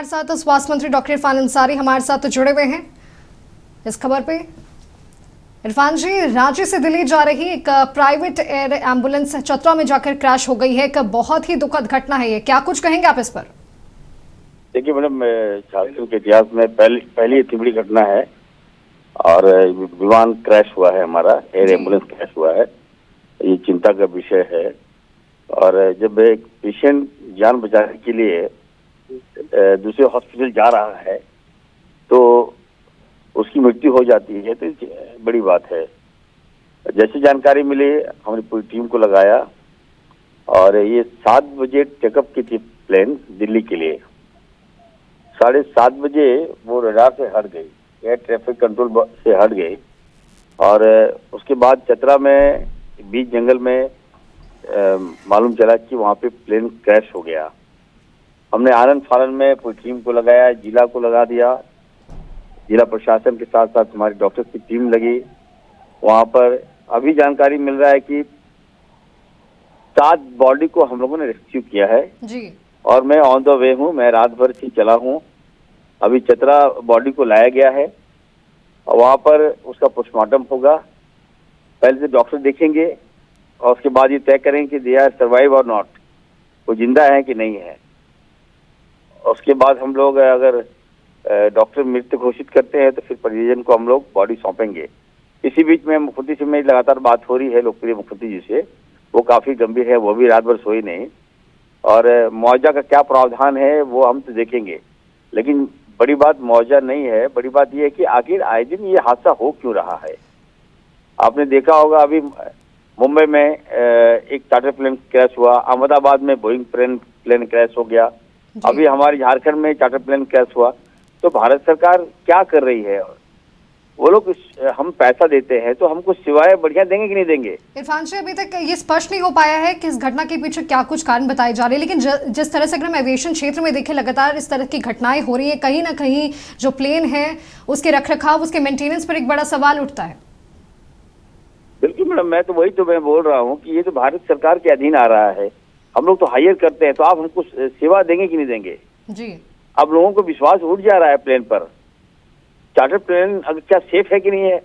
हमारे साथ स्वास्थ्य मंत्री डॉक्टर इरफान अंसारी हमारे साथ जुड़े हुए हैं इस खबर पे। इरफान जी, रांची से दिल्ली जा रही एक प्राइवेट एयर एम्बुलेंस चतरा में जाकर क्रैश हो गई है। एक बहुत ही दुखद घटना है ये, क्या कुछ कहेंगे आप इस पर? देखिए मैडम, झारखंड के इतिहास में पहली इतनी बड़ी घटना है और विमान क्रैश हुआ है, हमारा एयर एम्बुलेंस क्रैश हुआ है। ये चिंता का विषय है। और जब एक पेशेंट जान बचाने के लिए दूसरे हॉस्पिटल जा रहा है तो उसकी मृत्यु हो जाती है तो बड़ी बात है। जैसी जानकारी मिली हमने पूरी टीम को लगाया और ये 7 बजे टेकअप की थी प्लेन दिल्ली के लिए। 7:30 बजे वो रडार से हट गई, एयर ट्रैफिक कंट्रोल से हट गई और उसके बाद चतरा में बीच जंगल में मालूम चला कि वहाँ पे प्लेन क्रैश हो गया। हमने आनंद फानन में पूरी टीम को लगाया, जिला को लगा दिया, जिला प्रशासन के साथ साथ हमारी डॉक्टर्स की टीम लगी वहाँ पर। अभी जानकारी मिल रहा है कि 7 बॉडी को हम लोगों ने रेस्क्यू किया है जी। और मैं ऑन द वे हूँ, मैं रात भर से चला हूँ। अभी चतरा बॉडी को लाया गया है और वहाँ पर उसका पोस्टमार्टम होगा। पहले से डॉक्टर देखेंगे और उसके बाद ये तय करेंगे कि दे आर सर्वाइव और नॉट, वो जिंदा है कि नहीं है। उसके बाद हम लोग अगर डॉक्टर मृत घोषित करते हैं तो फिर परिजन को हम लोग बॉडी सौंपेंगे। इसी बीच में मुख्यमंत्री से मेरी लगातार बात हो रही है, लोकप्रिय मुख्यमंत्री जी से। वो काफी गंभीर है, वो भी रात भर सोई नहीं। और मुआवजा का क्या प्रावधान है वो हम तो देखेंगे, लेकिन बड़ी बात मुआवजा नहीं है, बड़ी बात यह है कि आखिर आए दिन ये हादसा हो क्यों रहा है। आपने देखा होगा अभी मुंबई में एक चार्टर प्लेन क्रैश हुआ, अहमदाबाद में बोइंग प्लेन क्रैश हो गया, अभी हमारे झारखंड में चार्टर प्लेन क्रैश हुआ। तो भारत सरकार क्या कर रही है? वो लोग हम पैसा देते हैं तो हमको सिवाय बढ़िया देंगे कि नहीं देंगे? इरफान जी, अभी तक ये स्पष्ट नहीं हो पाया है कि इस घटना के पीछे क्या कुछ कारण बताए जा रहे हैं, लेकिन जिस तरह से अगर हम एविएशन क्षेत्र में देखें लगातार इस तरह की घटनाएं हो रही हैं, कहीं ना कहीं जो प्लेन है उसके रखरखाव, उसके मेंटेनेंस पर एक बड़ा सवाल उठता है। बिल्कुल मैडम, मैं बोल रहा हूँ कि ये तो भारत सरकार के अधीन आ रहा है। हम लोग तो हायर करते हैं, तो आप हमको सेवा देंगे कि नहीं देंगे? जी। अब लोगों को विश्वास उठ जा रहा है प्लेन पर। चार्टर प्लेन अगर क्या सेफ है कि नहीं है?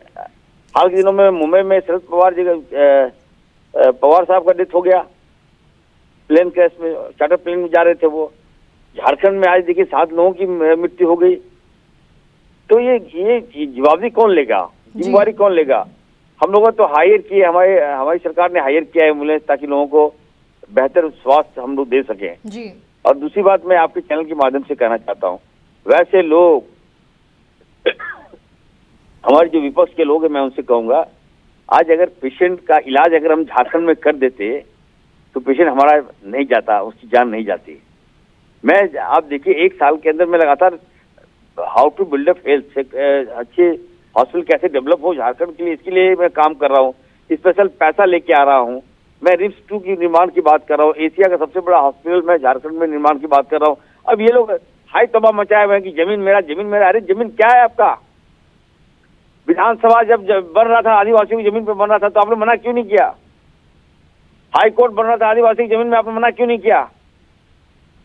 हाल के दिनों में मुंबई में शरद पवार साहब का डेथ हो गया प्लेन क्रैश में, चार्टर प्लेन में जा रहे थे वो। झारखंड में आज देखिए 7 लोगों की मृत्यु हो गई। तो ये जवाबदेही कौन लेगा, जिम्मेवारी कौन लेगा? हम लोगों ने तो हायर किए, हमारी सरकार ने हायर किया है एम्बुलेंस ताकि लोगों को बेहतर स्वास्थ्य हम लोग दे सकें जी। और दूसरी बात मैं आपके चैनल के माध्यम से कहना चाहता हूँ, वैसे लोग हमारे जो विपक्ष के लोग हैं मैं उनसे कहूंगा, आज अगर पेशेंट का इलाज अगर हम झारखंड में कर देते तो पेशेंट हमारा नहीं जाता, उसकी जान नहीं जाती। आप देखिए 1 साल के अंदर मैं लगातार how to build up health, अच्छे हॉस्पिटल कैसे डेवलप हो झारखंड के लिए, इसके लिए मैं काम कर रहा हूँ। स्पेशल पैसा लेके आ रहा हूँ। मैं रिम्स 2 की निर्माण की बात कर रहा हूँ, एशिया का सबसे बड़ा हॉस्पिटल मैं झारखंड में निर्माण की बात कर रहा हूँ। अब ये लोग हाई तबाह मचाए हुए हैं कि जमीन मेरा, जमीन मेरा। अरे जमीन क्या है आपका? विधानसभा जब बन रहा था, आदिवासियों की जमीन पे बन रहा था, तो आपने मना क्यों नहीं किया? हाई कोर्ट बन रहा था आदिवासी की जमीन में, आपने मना क्यों नहीं किया?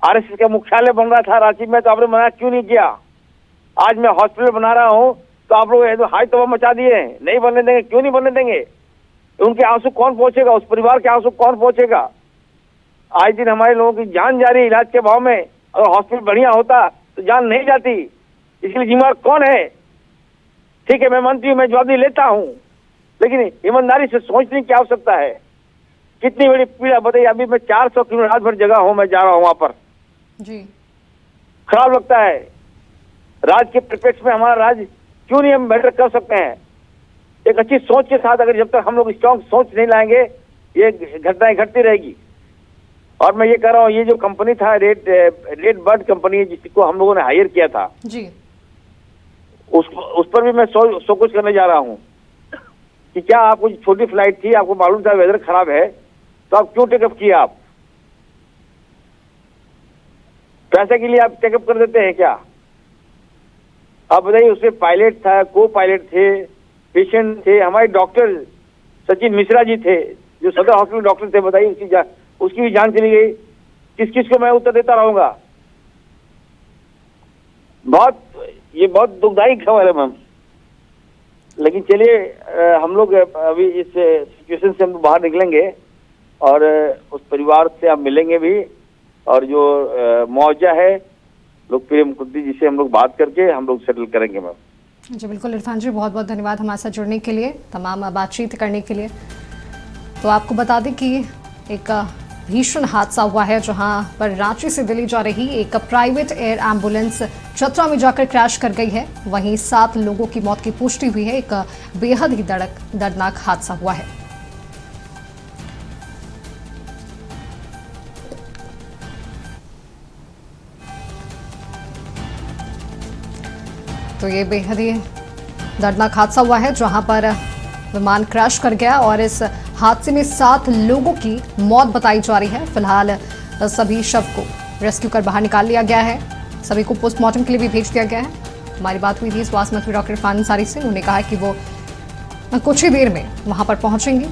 आरएसएस का मुख्यालय बन रहा था रांची में, तो आपने मना क्यों नहीं किया? आज मैं हॉस्पिटल बना रहा हूँ तो आप लोग हाई तबाह मचा दिए, नहीं बनने देंगे। क्यों नहीं बनने देंगे? उनके आंसू कौन पहुंचेगा? उस परिवार के आंसू कौन पहुंचेगा? आज दिन हमारे लोगों की जान जा रही है इलाज के भाव में। अगर हॉस्पिटल बढ़िया होता तो जान नहीं जाती। इसके लिए जिम्मेदार कौन है? ठीक है, मैं मंत्री हूं, मैं जवाबदेही लेता हूं, लेकिन ईमानदारी से सोचने की आवश्यकता है। कितनी बड़ी पीड़ा बताइए। अभी मैं 400 किलोमीटर रात भर जगह हूं, मैं जा रहा हूं वहां पर जी। खराब लगता है। राज्य के परिप्रेक्ष्य में हमारा राज्य क्यों नहीं हम बेहतर कर सकते हैं? एक अच्छी सोच के साथ अगर जब तक हम लोग स्ट्रॉन्ग सोच नहीं लाएंगे ये घटनाएं घटती रहेगी। और मैं ये कह रहा हूँ, ये जो कंपनी था रेड बर्ड कंपनी जिसको हम लोगों ने हायर किया था जी, उस पर भी मैं सो कुछ करने जा रहा हूँ कि क्या आपको छोटी फ्लाइट थी, आपको मालूम था वेदर खराब है, तो आप क्यों टेकअप किया? आप पैसे के लिए आप टेकअप कर देते हैं क्या? आप बताइए, उसमें पायलट था, को पायलट थे, पेशेंट थे, हमारे डॉक्टर सचिन मिश्रा जी थे जो सदर हॉस्पिटल डॉक्टर थे। बताइए उसकी भी जान चली गई। किस किस को मैं उत्तर देता रहूंगा? ये बहुत दुखदायी खबर है मैम। लेकिन चलिए हम लोग अभी इस सिचुएशन से हम लोग बाहर निकलेंगे और उस परिवार से हम मिलेंगे भी, और जो मुआवजा है लोकप्रिय मुख्यमंत्री जी से हम लोग बात करके हम लोग सेटल करेंगे मैम। जी बिल्कुल इरफान जी, बहुत बहुत धन्यवाद हमारे साथ जुड़ने के लिए, तमाम बातचीत करने के लिए। तो आपको बता दें कि एक भीषण हादसा हुआ है जहां पर रांची से दिल्ली जा रही एक प्राइवेट एयर एम्बुलेंस चतरा में जाकर क्रैश कर गई है। वहीं 7 लोगों की मौत की पुष्टि हुई है। एक बेहद ही दर्दनाक हादसा हुआ है। तो ये बेहद ही दर्दनाक हादसा हुआ है जहां पर विमान क्रैश कर गया और इस हादसे में 7 लोगों की मौत बताई जा रही है। फिलहाल सभी शव को रेस्क्यू कर बाहर निकाल लिया गया है। सभी को पोस्टमार्टम के लिए भी भेज दिया गया है। हमारी बात हुई थी स्वास्थ्य मंत्री डॉक्टर इरफान अंसारी से। उन्होंने कहा कि वो कुछ ही देर में वहां पर पहुंचेंगे